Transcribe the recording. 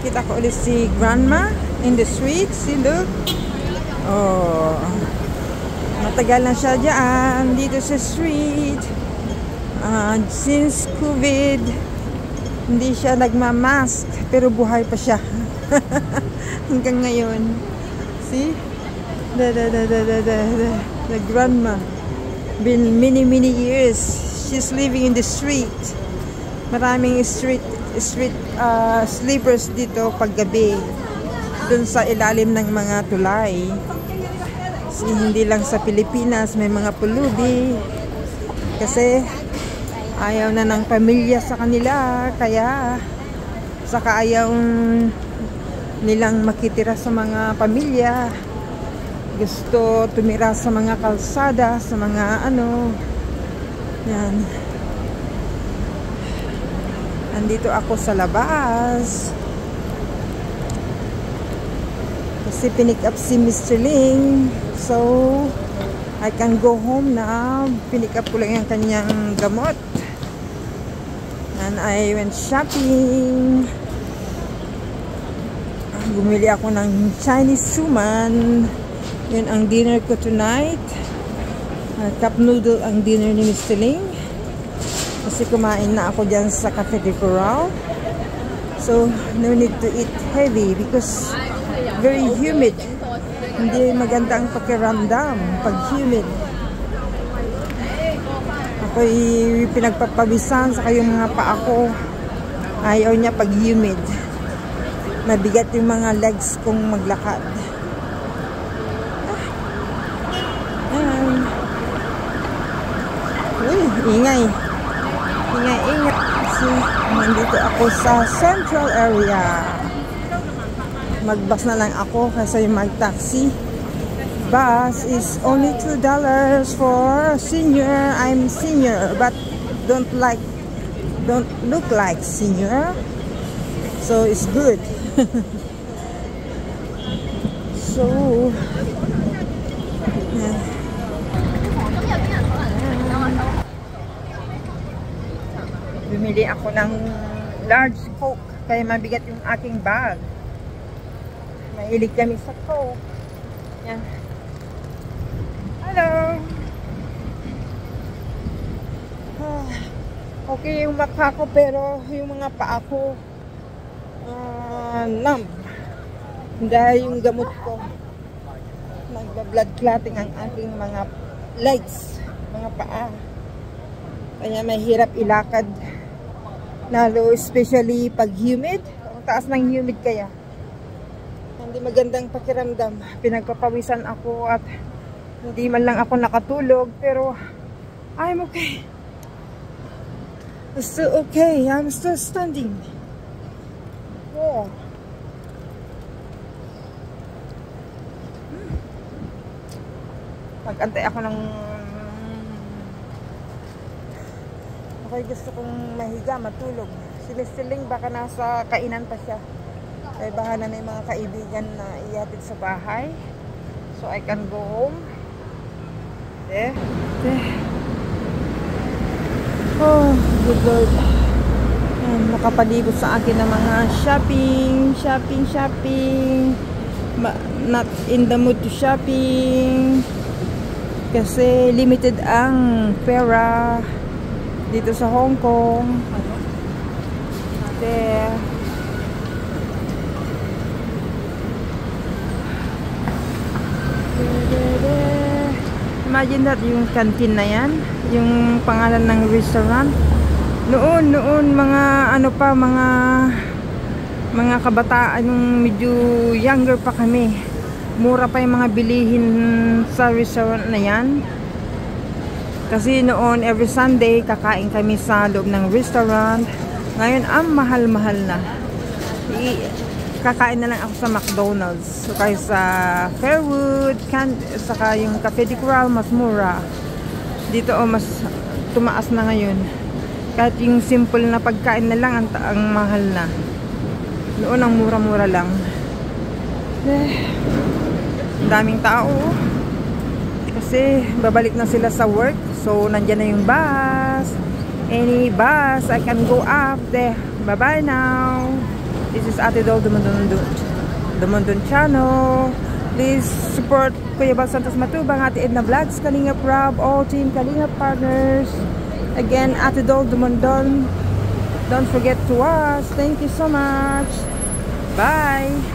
Nakita ko ulit si grandma in the street. See, look. Oh. Matagal na siya dyan dito sa street. Since COVID, hindi siya nagmamask. Pero buhay pa siya. Hanggang ngayon. See? The grandma. Been many years. She's living in the street. Maraming street sleepers dito paggabi. Dun sa ilalim ng mga tulay. Hindi lang sa Pilipinas may mga pulubi. Kasi ayaw na ng pamilya sa kanila. Kaya saka ayaw nilang makitira sa mga pamilya. Gusto tumira sa mga kalsada, sa mga ano. Yan. Nandito ako sa labas. Kasi pinick up si Mr. Ling. So, I can go home na. Pinick up ko lang yung kanyang gamot. And I went shopping. Bumili ako ng Chinese suman. Yun ang dinner ko tonight. Cup noodle ang dinner ni Mr. Ling. Kasi kumain na ako dyan sa Cafe de Coral. So, no need to eat heavy because very humid. Hindi maganda ang pakiramdam pag humid. Ako'y pinagpapawisan sa kayong mga paa ko. Ayaw niya pag humid. Mabigat yung mga legs kong maglakad. Uy, ingay. Ingay. Kasi nandito ako sa central area. Magbus na lang ako kasi mag-taxi. Bus is only $2 for senior. I'm senior but don't look like senior. So it's good. So yeah. Bumili ako ng large Coke kaya mabigat yung aking bag. Mahilig kami sa Coke. Yan. Hello. Okay yung mukha ko pero yung mga paa ko numb. Dahil yung gamot ko nagba-blood clotting ang aking mga legs, mga paa. Kaya mahirap ilakad. Lalo especially pag humid. Ang taas ng humid kaya. Hindi magandang pakiramdam. Pinagpapawisan ako at hindi man lang ako nakatulog. Pero I'm okay. I'm still okay. I'm still standing. Oh. Mag-antay ako ng gusto kong mahiga, matulog. Si Mr. Ling baka nasa kainan pa siya. Kaya bahala na yung mga kaibigan na ihatid sa bahay. So I can go home. Oh, good Lord. Nakapalibot sa akin ng mga shopping. Not in the mood to shopping. Kasi limited ang pera dito sa Hong Kong. Imagine that yung canteen na yan, yung pangalan ng restaurant. Noon mga ano pa, mga kabataan, yung medyo younger pa kami. Mura pa yung mga bilihin sa restaurant na yan. Kasi noon, every Sunday, kakain kami sa loob ng restaurant. Ngayon, mahal-mahal na. Kakain na lang ako sa McDonald's. So, kaya sa Fairwood, saka yung Cafe de Coral, mas mura. Dito, mas tumaas na ngayon. Kahit yung simple na pagkain na lang, ang mahal na. Noon, ang mura-mura lang. Daming tao. Kasi, babalik na sila sa work. So, nandyan na yung bus. Any bus, I can go up there. Bye-bye now. This is Ate Dol Dumundun channel. Please support Kuya Bal Santos Matubang, Ate Edna Vlogs, Kalingap Rob, all team Kalingap partners. Again, Ate Dol Dumundun. Don't forget to watch. Thank you so much. Bye.